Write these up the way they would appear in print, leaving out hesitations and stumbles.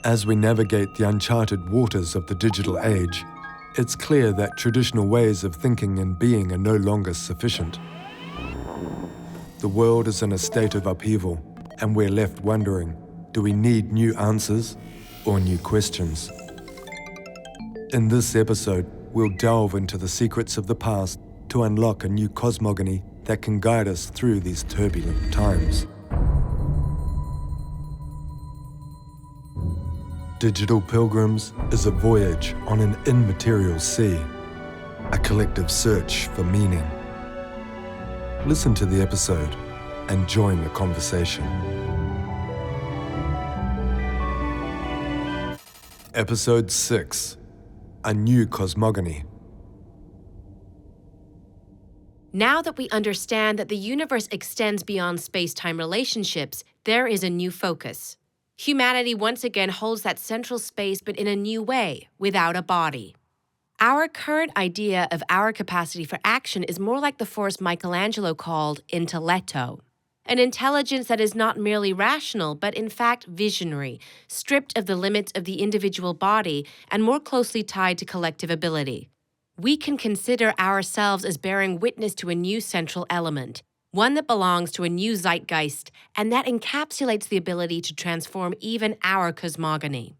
As we navigate the uncharted waters of the digital age, it's clear that traditional ways of thinking and being are no longer sufficient. The world is in a state of upheaval, and we're left wondering, do we need new answers or new questions? In this episode, we'll delve into the secrets of the past to unlock a new cosmogony that can guide us through these turbulent times. Digital Pilgrims is a voyage on an immaterial sea, a collective search for meaning. Listen to the episode and join the conversation. Episode 6: A New Cosmogony. Now that we understand that the universe extends beyond space-time relationships, there is a new focus. Humanity once again holds that central space, but in a new way, without a body. Our current idea of our capacity for action is more like the force Michelangelo called intelletto, an intelligence that is not merely rational, but in fact visionary, stripped of the limits of the individual body and more closely tied to collective ability. We can consider ourselves as bearing witness to a new central element, one that belongs to a new zeitgeist, and that encapsulates the ability to transform even our cosmogony.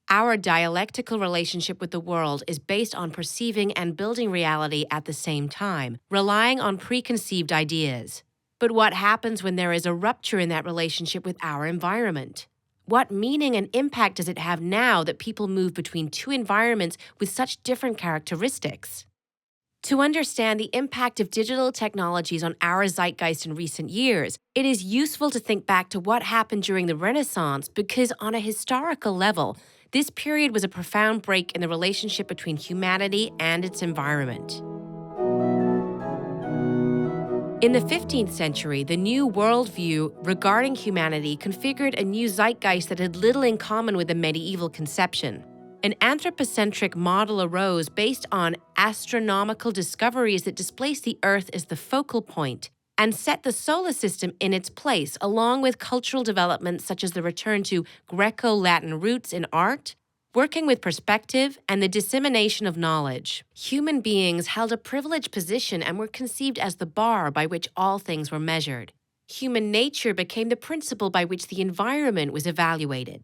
Our dialectical relationship with the world is based on perceiving and building reality at the same time, relying on preconceived ideas. But what happens when there is a rupture in that relationship with our environment? What meaning and impact does it have now that people move between two environments with such different characteristics? To understand the impact of digital technologies on our zeitgeist in recent years, it is useful to think back to what happened during the Renaissance because, on a historical level, this period was a profound break in the relationship between humanity and its environment. In the 15th century, the new worldview regarding humanity configured a new zeitgeist that had little in common with the medieval conception. An anthropocentric model arose based on astronomical discoveries that displaced the Earth as the focal point and set the solar system in its place, along with cultural developments such as the return to Greco-Latin roots in art, working with perspective, and the dissemination of knowledge. Human beings held a privileged position and were conceived as the bar by which all things were measured. Human nature became the principle by which the environment was evaluated.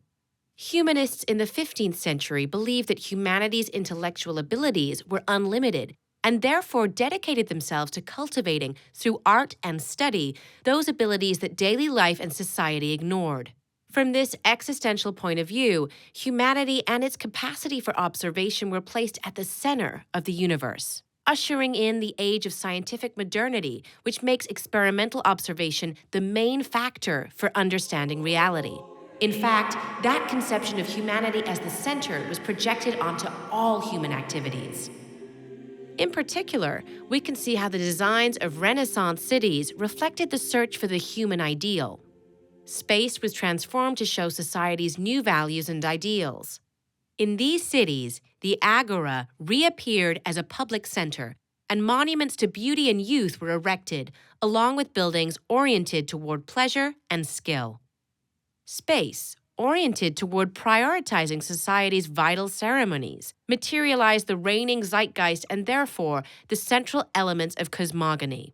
Humanists in the 15th century believed that humanity's intellectual abilities were unlimited and therefore dedicated themselves to cultivating, through art and study, those abilities that daily life and society ignored. From this existential point of view, humanity and its capacity for observation were placed at the center of the universe, ushering in the age of scientific modernity, which makes experimental observation the main factor for understanding reality. In fact, that conception of humanity as the center was projected onto all human activities. In particular, we can see how the designs of Renaissance cities reflected the search for the human ideal. Space was transformed to show society's new values and ideals. In these cities, the agora reappeared as a public center, and monuments to beauty and youth were erected, along with buildings oriented toward pleasure and skill. Space, oriented toward prioritizing society's vital ceremonies, materialized the reigning zeitgeist and therefore the central elements of cosmogony.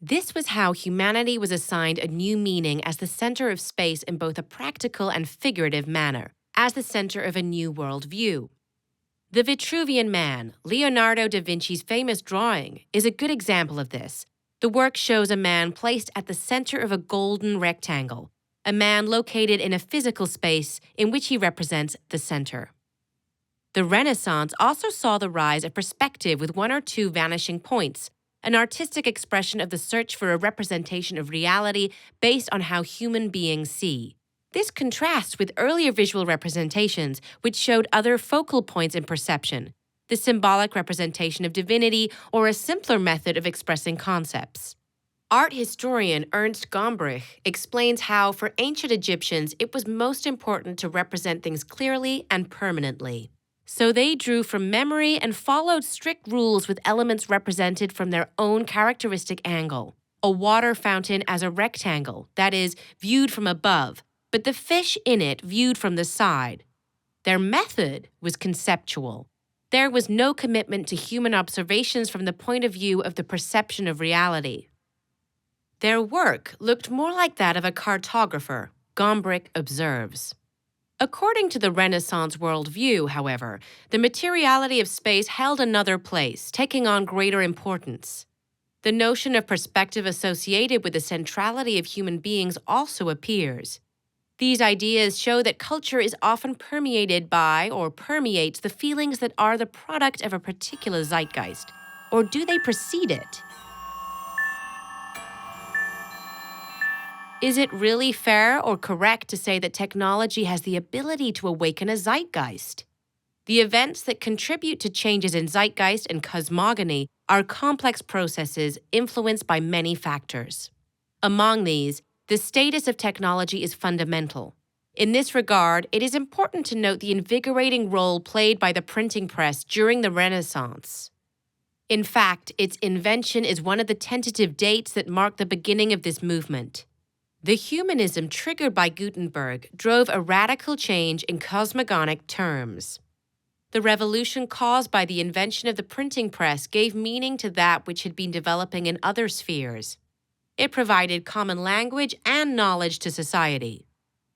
This was how humanity was assigned a new meaning as the center of space in both a practical and figurative manner, as the center of a new worldview. The Vitruvian Man, Leonardo da Vinci's famous drawing, is a good example of this. The work shows a man placed at the center of a golden rectangle, a man located in a physical space in which he represents the center. The Renaissance also saw the rise of perspective with one or two vanishing points, an artistic expression of the search for a representation of reality based on how human beings see. This contrasts with earlier visual representations, which showed other focal points in perception, the symbolic representation of divinity or a simpler method of expressing concepts. Art historian Ernst Gombrich explains how, for ancient Egyptians, it was most important to represent things clearly and permanently. So they drew from memory and followed strict rules with elements represented from their own characteristic angle. A water fountain as a rectangle, that is, viewed from above, but the fish in it viewed from the side. Their method was conceptual. There was no commitment to human observations from the point of view of the perception of reality. Their work looked more like that of a cartographer, Gombrich observes. According to the Renaissance worldview, however, the materiality of space held another place, taking on greater importance. The notion of perspective associated with the centrality of human beings also appears. These ideas show that culture is often permeated by or permeates the feelings that are the product of a particular zeitgeist. Or do they precede it? Is it really fair or correct to say that technology has the ability to awaken a zeitgeist? The events that contribute to changes in zeitgeist and cosmogony are complex processes influenced by many factors. Among these, the status of technology is fundamental. In this regard, it is important to note the invigorating role played by the printing press during the Renaissance. In fact, its invention is one of the tentative dates that mark the beginning of this movement. The humanism triggered by Gutenberg drove a radical change in cosmogonic terms. The revolution caused by the invention of the printing press gave meaning to that which had been developing in other spheres. It provided common language and knowledge to society.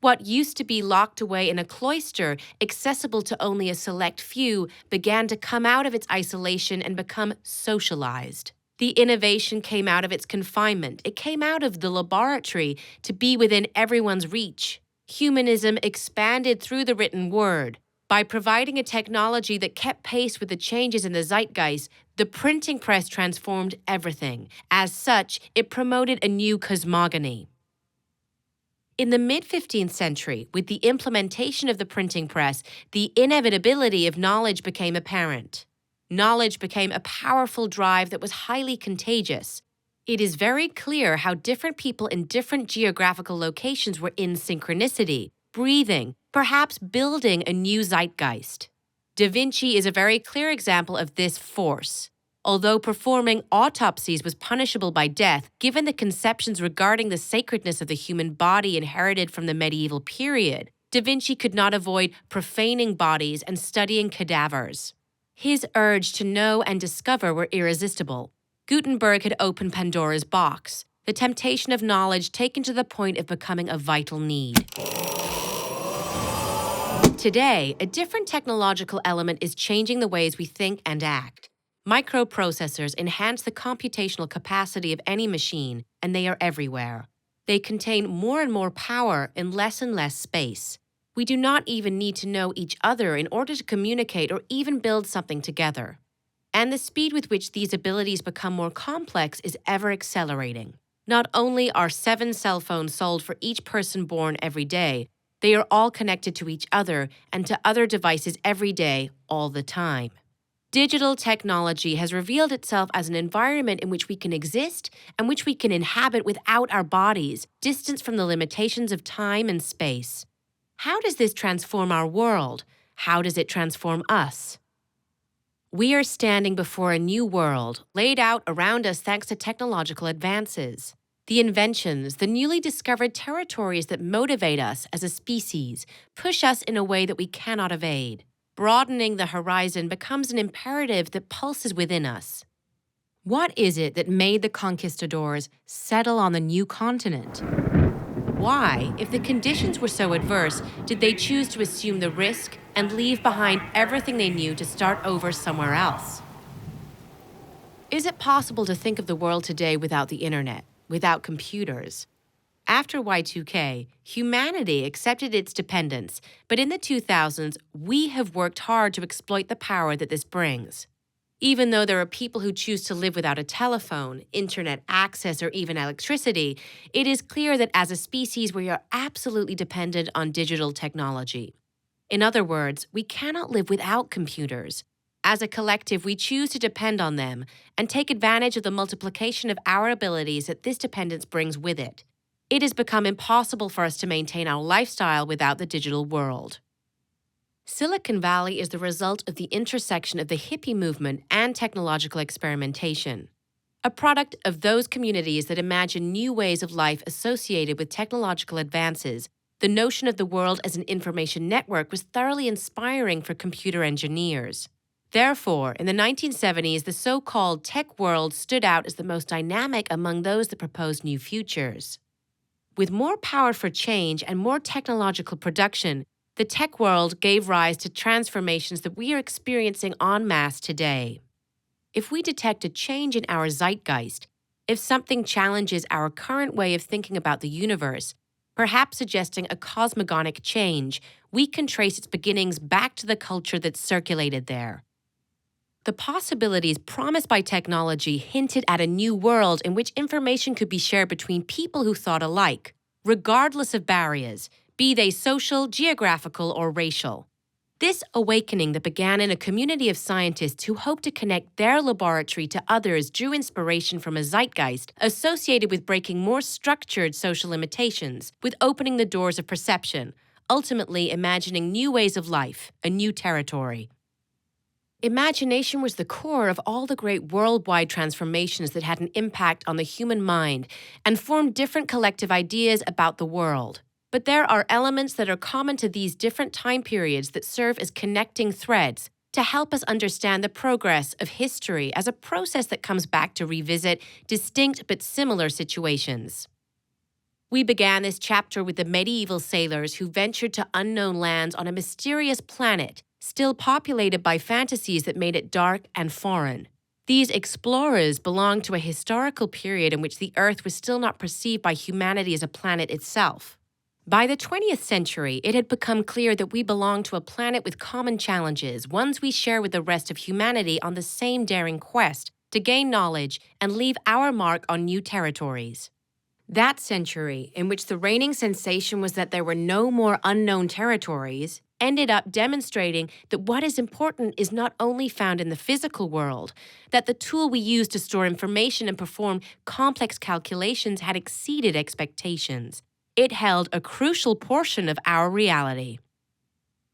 What used to be locked away in a cloister, accessible to only a select few, began to come out of its isolation and become socialized. The innovation came out of its confinement. It came out of the laboratory to be within everyone's reach. Humanism expanded through the written word. By providing a technology that kept pace with the changes in the zeitgeist, the printing press transformed everything. As such, it promoted a new cosmogony. In the mid-15th century, with the implementation of the printing press, the inevitability of knowledge became apparent. Knowledge became a powerful drive that was highly contagious. It is very clear how different people in different geographical locations were in synchronicity, breathing, perhaps building a new zeitgeist. Da Vinci is a very clear example of this force. Although performing autopsies was punishable by death, given the conceptions regarding the sacredness of the human body inherited from the medieval period, Da Vinci could not avoid profaning bodies and studying cadavers. His urge to know and discover were irresistible. Gutenberg had opened Pandora's box, the temptation of knowledge taken to the point of becoming a vital need. Today, a different technological element is changing the ways we think and act. Microprocessors enhance the computational capacity of any machine, and they are everywhere. They contain more and more power in less and less space. We do not even need to know each other in order to communicate or even build something together. And the speed with which these abilities become more complex is ever accelerating. Not only are 7 cell phones sold for each person born every day, they are all connected to each other and to other devices every day, all the time. Digital technology has revealed itself as an environment in which we can exist and which we can inhabit without our bodies, distanced from the limitations of time and space. How does this transform our world? How does it transform us? We are standing before a new world, laid out around us thanks to technological advances. The inventions, the newly discovered territories that motivate us as a species, push us in a way that we cannot evade. Broadening the horizon becomes an imperative that pulses within us. What is it that made the conquistadors settle on the new continent? Why, if the conditions were so adverse, did they choose to assume the risk and leave behind everything they knew to start over somewhere else? Is it possible to think of the world today without the internet, without computers? After Y2K, humanity accepted its dependence, but in the 2000s, we have worked hard to exploit the power that this brings. Even though there are people who choose to live without a telephone, internet access, or even electricity, it is clear that as a species we are absolutely dependent on digital technology. In other words, we cannot live without computers. As a collective, we choose to depend on them and take advantage of the multiplication of our abilities that this dependence brings with it. It has become impossible for us to maintain our lifestyle without the digital world. Silicon Valley is the result of the intersection of the hippie movement and technological experimentation. A product of those communities that imagine new ways of life associated with technological advances, The notion of the world as an information network was thoroughly inspiring for computer engineers. Therefore, in the 1970s, the so-called tech world stood out as the most dynamic among those that proposed new futures. With more power for change and more technological production, the tech world gave rise to transformations that we are experiencing en masse today. If we detect a change in our zeitgeist, if something challenges our current way of thinking about the universe, perhaps suggesting a cosmogonic change, we can trace its beginnings back to the culture that circulated there. The possibilities promised by technology hinted at a new world in which information could be shared between people who thought alike, regardless of barriers, be they social, geographical, or racial. This awakening that began in a community of scientists who hoped to connect their laboratory to others drew inspiration from a zeitgeist associated with breaking more structured social limitations, with opening the doors of perception, ultimately imagining new ways of life, a new territory. Imagination was the core of all the great worldwide transformations that had an impact on the human mind and formed different collective ideas about the world. But there are elements that are common to these different time periods that serve as connecting threads to help us understand the progress of history as a process that comes back to revisit distinct but similar situations. We began this chapter with the medieval sailors who ventured to unknown lands on a mysterious planet, still populated by fantasies that made it dark and foreign. These explorers belonged to a historical period in which the Earth was still not perceived by humanity as a planet itself. By the 20th century, it had become clear that we belonged to a planet with common challenges, ones we share with the rest of humanity on the same daring quest to gain knowledge and leave our mark on new territories. That century, in which the reigning sensation was that there were no more unknown territories, ended up demonstrating that what is important is not only found in the physical world, that the tool we use to store information and perform complex calculations had exceeded expectations. It held a crucial portion of our reality.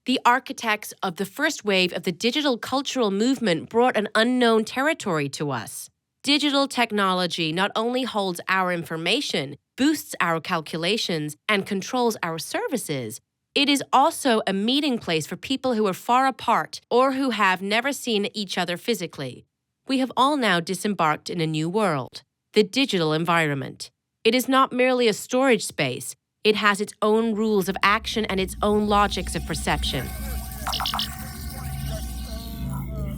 The architects of the first wave of the digital cultural movement brought an unknown territory to us. Digital technology not only holds our information, boosts our calculations, and controls our services, it is also a meeting place for people who are far apart or who have never seen each other physically. We have all now disembarked in a new world, the digital environment. It is not merely a storage space. It has its own rules of action and its own logics of perception.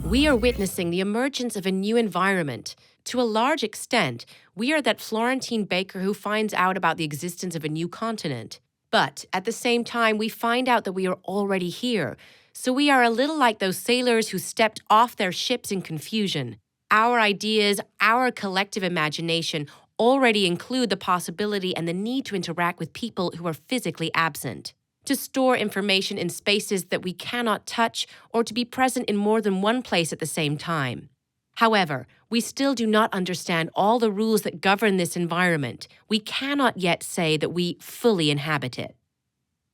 We are witnessing the emergence of a new environment. To a large extent, we are that Florentine baker who finds out about the existence of a new continent. But at the same time, we find out that we are already here. So we are a little like those sailors who stepped off their ships in confusion. Our ideas, our collective imagination already include the possibility and the need to interact with people who are physically absent, to store information in spaces that we cannot touch, or to be present in more than one place at the same time. However, we still do not understand all the rules that govern this environment. We cannot yet say that we fully inhabit it.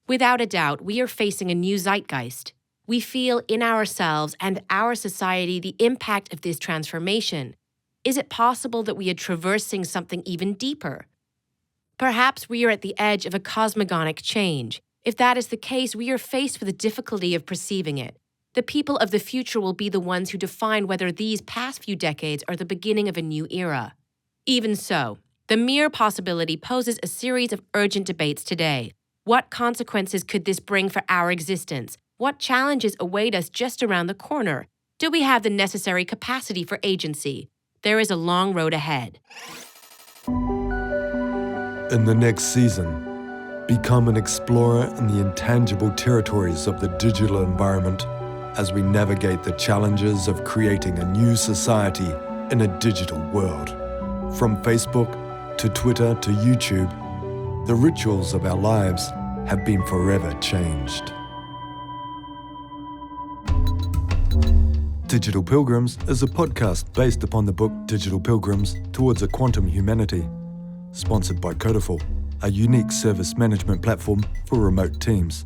Without a doubt, we are facing a new zeitgeist. We feel in ourselves and our society the impact of this transformation. Is it possible that we are traversing something even deeper? Perhaps we are at the edge of a cosmogonic change. If that is the case, we are faced with the difficulty of perceiving it. The people of the future will be the ones who define whether these past few decades are the beginning of a new era. Even so, the mere possibility poses a series of urgent debates today. What consequences could this bring for our existence? What challenges await us just around the corner? Do we have the necessary capacity for agency? There is a long road ahead. In the next season, become an explorer in the intangible territories of the digital environment as we navigate the challenges of creating a new society in a digital world. From Facebook to Twitter to YouTube, the rituals of our lives have been forever changed. Digital Pilgrims is a podcast based upon the book Digital Pilgrims Towards a Quantum Humanity, sponsored by Codiful, a unique service management platform for remote teams.